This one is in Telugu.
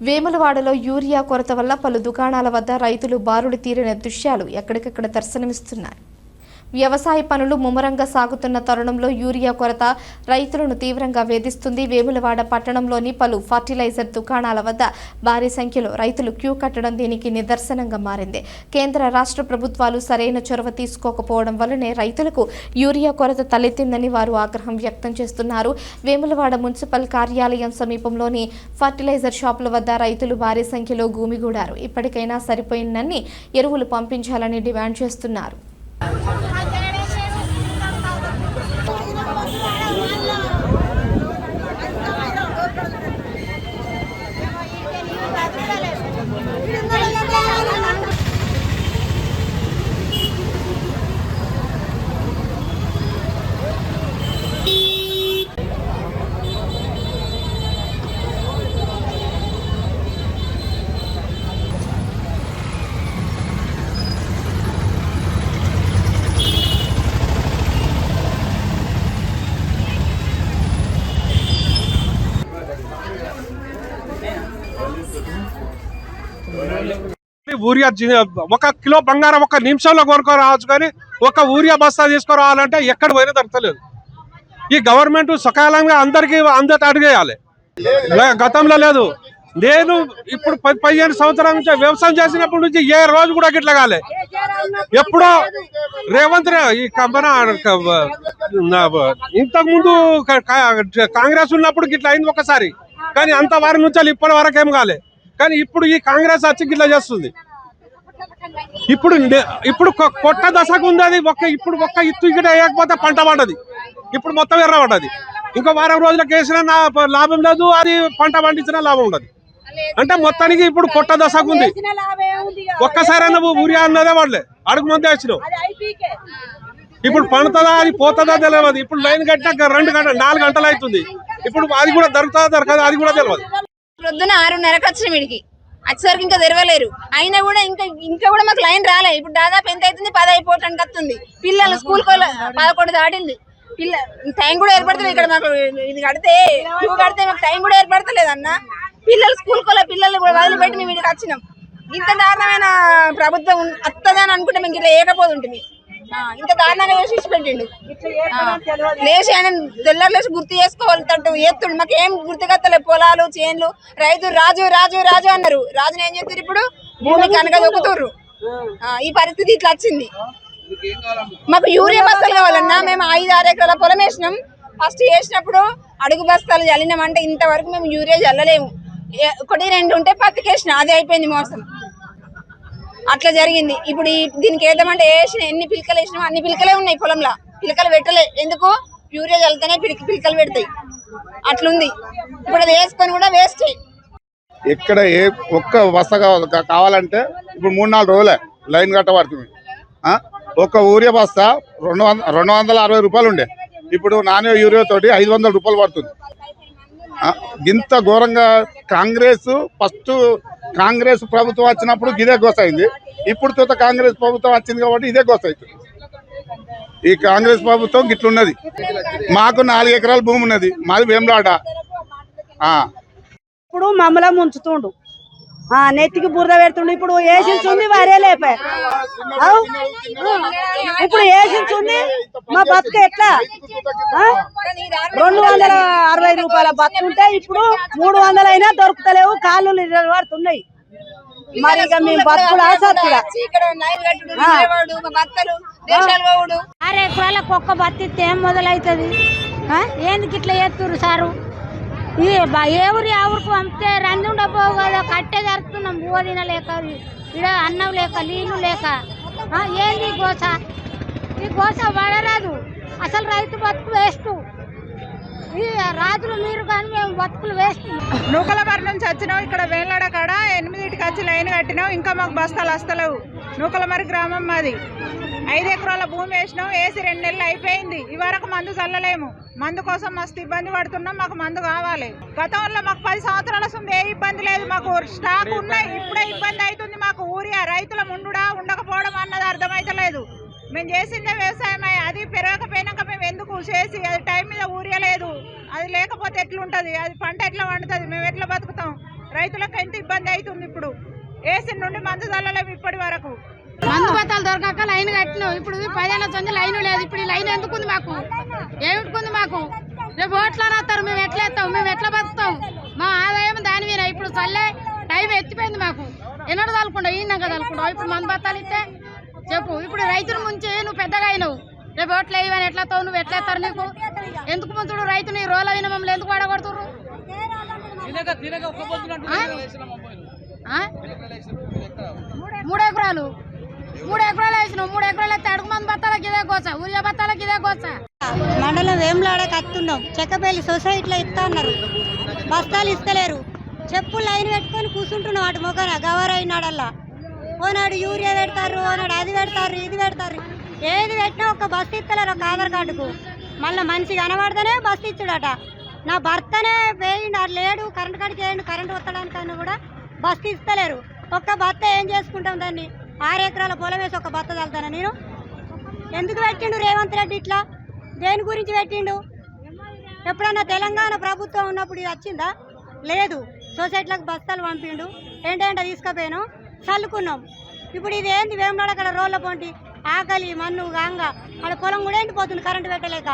వేములవాడలో యూరియా కొరత వల్ల పలు దుకాణాల వద్ద రైతులు బారులు తీరిన దృశ్యాలు ఎక్కడికక్కడ దర్శనమిస్తున్నాయి. వ్యవసాయ పనులు ముమ్మరంగా సాగుతున్న తరుణంలో యూరియా కొరత రైతులను తీవ్రంగా వేధిస్తుంది. వేములవాడ పట్టణంలోని పలు ఫర్టిలైజర్ దుకాణాల వద్ద భారీ సంఖ్యలో రైతులు క్యూ కట్టడం దీనికి నిదర్శనంగా మారింది. కేంద్ర రాష్ట్ర ప్రభుత్వాలు సరైన చొరవ తీసుకోకపోవడం వల్లనే రైతులకు యూరియా కొరత తలెత్తిందని వారు ఆగ్రహం వ్యక్తం చేస్తున్నారు. వేములవాడ మున్సిపల్ కార్యాలయం సమీపంలోని ఫర్టిలైజర్ షాపుల వద్ద రైతులు భారీ సంఖ్యలో గుమిగూడారు. ఇప్పటికైనా సరిపోయినన్ని ఎరువులు పంపించాలని డిమాండ్ చేస్తున్నారు. ఊరియా ఒక కిలో బంగారం ఒక నిమిషంలో కొనుక్కోరావచ్చు, కానీ ఒక ఊరియా బస్తా తీసుకురావాలంటే ఎక్కడ పోయినా దొరకలేదు. ఈ గవర్నమెంట్ సకాలంగా అందరికీ అడిగేయాలి. గతంలో లేదు. నేను ఇప్పుడు 15 సంవత్సరాల నుంచి వ్యవసాయం చేసినప్పటి నుంచి ఏ రోజు కూడా గిట్ల కాలే. ఎప్పుడో రేవంత్ ఈ ఇంతకుముందు కాంగ్రెస్ ఉన్నప్పుడు గిట్ల అయింది ఒకసారి, కానీ అంత వారి నుంచి ఇప్పటి వరకు ఏం కాలే. కానీ ఇప్పుడు ఈ కాంగ్రెస్ వచ్చి గిట్లా చేస్తుంది. ఇప్పుడు కొట్ట దశకు ఉంది అది. ఇప్పుడు ఒక్క ఇత్తు గిట్ట వేయకపోతే పంట పడ్డది. ఇప్పుడు మొత్తం ఎర్ర పడ్డది. ఇంకో వారం రోజులకు వేసినా లాభం లేదు, అది పంట పండించినా లాభం ఉండదు. అంటే మొత్తానికి ఇప్పుడు కొట్ట దశకు ఉంది. ఒక్కసారైనా ఊరియా అన్నదే వాడలే, అడుగు మంది వచ్చినావు. ఇప్పుడు పండుతుందా అది పోతుందా తెలియదు. ఇప్పుడు లైన్ కట్టినాక 2 గంటలు 4 గంటలు అవుతుంది. ఇప్పుడు అది కూడా దొరుకుతుందా దొరకదు అది కూడా తెలియదు. పొద్దున 6:30కి వచ్చిన వీడికి వచ్చేసరికి ఇంకా తెరవలేరు. అయినా కూడా ఇంకా కూడా మాకు లైన్ రాలే. ఇప్పుడు దాదాపు ఎంత అవుతుంది, 10 అయిపోవటానికి వస్తుంది. పిల్లలు స్కూల్ 11 దాటింది. టైం కూడా ఏర్పడతలేదు ఇక్కడ మాకు. ఇది కడితే మాకు టైం కూడా ఏర్పడతలేదు అన్న. పిల్లలు స్కూల్ పిల్లలు కూడా వదిలిపెట్టి మేము ఇక్కడికి వచ్చినాం. ఇంత దారుణమైన ప్రభుత్వం వస్తుందని అనుకుంటే మేము ఇట్లా ఏకపోతుంటుంది. ఇంత దారుణంగా వేసి పెట్టిండు. లేచి ఆయన తెల్లరు లేచి గుర్తు చేసుకోవాలి. తట్టు ఎత్తుడు మాకు ఏం గుర్తుకత్తలేదు. పొలాలు చేన్లు రైతు రాజు రాజు రాజు అన్నారు. రాజుని ఏం చేస్తారు ఇప్పుడు? భూమి కనుక దొక్కుతుర్రు. ఈ పరిస్థితి ఇట్లా వచ్చింది. మాకు యూరియా బస్తాలు కావాలన్నా. మేము 5-6 ఎకరాల పొలం వేసినాం. ఫస్ట్ వేసినప్పుడు అడుగు బస్తాలు చల్లినామంటే ఇంతవరకు మేము యూరియా చల్లలేము. 1-2 ఉంటే పత్తికేసిన, అదే అయిపోయింది మోసం. అట్లా జరిగింది. ఇప్పుడు దీనికి వేద్దామంటే వేసిన ఎన్ని పిలకలు వేసినాం అన్ని పిలకలే ఉన్నాయి పొలంలో. పిలకలు పెట్టలే. ఎందుకు? యూరియా చల్లితేనే పిలకలు పెడతాయి. అట్లుంది. ఇప్పుడు అది వేసుకొని కూడా వేస్ట్. ఇక్కడ ఒక్క బస్తా కావాలంటే ఇప్పుడు 3-4 రోజులే లైన్ కట్టబడుతుంది. ఒక యూరియా బస్తా 260 రూపాయలు ఉండే, ఇప్పుడు నాణ్య యూరియా తోటి 500 రూపాయలు పడుతుంది. ఇంత ఘోరంగా ఫస్ట్ కాంగ్రెస్ ప్రభుత్వం వచ్చినప్పుడు ఇదే గోసైంది. ఇప్పుడు కాంగ్రెస్ ప్రభుత్వం వచ్చింది కాబట్టి ఇదే గోసైతుంది. ఈ కాంగ్రెస్ ప్రభుత్వం గిట్లున్నది. మాకు 4 ఎకరాల భూమి ఉన్నది. మాది వేములాడ. ఇప్పుడు మమ్మల్ని ముంచుతుండు, నెత్తికి బురద పెడుతుండు. ఇప్పుడు ఏసించుంది వరే లేపే. ఇప్పుడు ఏసించుంది మా బతుక ఎట్లా? 260 రూపాయల బతుకుంటే ఇప్పుడు 300 అయినా దొరుకుతలేవు. కాళ్ళు పడుతున్నాయి. మరి ఇక మేము బతుకులు ఆసక్తిగా 6 ఎకరాలకు ఒక్క బతిస్తే ఏం మొదలవుతుంది? ఎందుకు ఇట్లా చేస్తున్నారు సారు? ఏ ఊరు ఆ ఊరికి పంపితే రంది ఉండపోవు కదా. కట్టే జరుపుతున్నాం. బువ్వ తినలేక, ఇక్కడ అన్నం లేక, నీళ్లు లేక. ఏంది గోస? ఈ గోస పడరాదు. అసలు రైతు బతుకు వేస్ట్. ఈ రాజులు మీరు కానీ మేము బతుకులు వేస్ట్. నూకలమరి నుంచి వచ్చినాం. ఇక్కడ వేలాడ కాడ 8కి వచ్చి లైన్ కట్టినాం. ఇంకా మాకు బస్తాలు వస్తలేవు. నూకలమరి గ్రామం మాది. 5 ఎకరాల భూమి వేసినాం. వేసి 2 నెలలు అయిపోయింది. ఈ వరకు మందు చల్లలేము. మందు కోసం మస్తు ఇబ్బంది పడుతున్నాం. మాకు మందు కావాలి. గతంలో మాకు 10 సంవత్సరాల ముందు ఏ ఇబ్బంది లేదు. మాకు స్టాక్ ఉన్నాయి. ఇప్పుడే ఇబ్బంది అవుతుంది. మాకు ఊరియా రైతుల ముందుడా ఉండకపోవడం అన్నది అర్థమైతలేదు. మేము చేసిందే వ్యవసాయమే. అది పెరగకపోయినాక మేము ఎందుకు చేసి అది టైం మీద ఊరియలేదు. అది లేకపోతే ఎట్లుంటుంది? అది పంట ఎట్లా పండుతుంది? మేము ఎట్లా బతుకుతాం? రైతులకు ఎంత ఇబ్బంది అవుతుంది. ఇప్పుడు ఏసీ నుండి మందు చల్లలేము ఇప్పటి వరకు. మందు బత్తాలు దొరకక లైన్ కట్టినాం. ఇప్పుడు 10 ఏళ్ళ నుంచి లైన్ లేదు. ఇప్పుడు ఈ లైన్ ఎందుకుంది మాకు? ఏమిటికుంది మాకు? రేపు ఓట్లు అనొస్తారు, మేము ఎట్లా ఎత్తాం, మేము ఎట్లా బతుకుతాం? మా ఆదాయం దాని మీద. ఇప్పుడు చల్లే టైం ఎత్తిపోయింది మాకు. ఎన్నడూ తలుకుండా ఈనాక తలుకుండా ఇప్పుడు మందు బత్తాలు ఇస్తే చెప్పు. ఇప్పుడు రైతుల ముంచి నువ్వు పెద్దగా అయినావు, రేపు ఓట్లు వేయమని ఎట్లా తావు? నువ్వు ఎట్లా ఎత్తారు? నీకు ఎందుకు ముంచుడు? రైతుని రోల్ అయిన మమ్మల్ని ఎందుకు పడగొడుతుర్రు? 3 ఎకరాలు వేసినాం. 3 ఎకరాలు అయితే అడుగు మంది బత్తాలకి ఇదే కోస, ఊరియా బత్తాలకి ఇదే కోస. మండలం వేములాడ కత్తున్నాం. చెక్కపల్లి సొసైటీలో ఇస్తా అన్నారు, బస్తాలు ఇస్తలేరు. చెప్పులు లైన్ పెట్టుకొని కూర్చుంటున్నాం. అటు మొక్కన గవర్ అయినాడల్లా ఓనాడు యూరియా పెడతారు, ఓనాడు అది పెడతారు, ఇది పెడతారు. ఏది పెట్టినా ఒక బస్సు ఇస్తలేరు ఒక ఆధార్ కార్డుకు. మళ్ళీ మనిషి కనబడితేనే బస్సు ఇచ్చుడట. నా భర్తనే వేయండి లేడు, కరెంట్ కాడికి వేయండి, కరెంట్ వత్తడానికన్నా కూడా బస్సు ఇస్తలేరు. ఒక్క బత్త ఏం చేసుకుంటాం? దాన్ని 6 ఎకరాల పొలం వేసి ఒక బత్త చల్లుతాను నేను. ఎందుకు పెట్టిండు రేవంత్ రెడ్డి ఇట్లా? దేని గురించి పెట్టిండు? ఎప్పుడన్నా తెలంగాణ ప్రభుత్వం ఉన్నప్పుడు ఇది వచ్చిందా? లేదు. సొసైటీలకు బస్తాలు పంపిండు, ఏంటంటే తీసుకుపోయాను, చల్లుకున్నాం. ఇప్పుడు ఇది ఏంది? వేములాడ అక్కడ రోడ్ల పొంటి ఆకలి మన్ను గాంగ ఆడ పొలం కూడా ఎండిపోతుంది కరెంటు పెట్టలేక.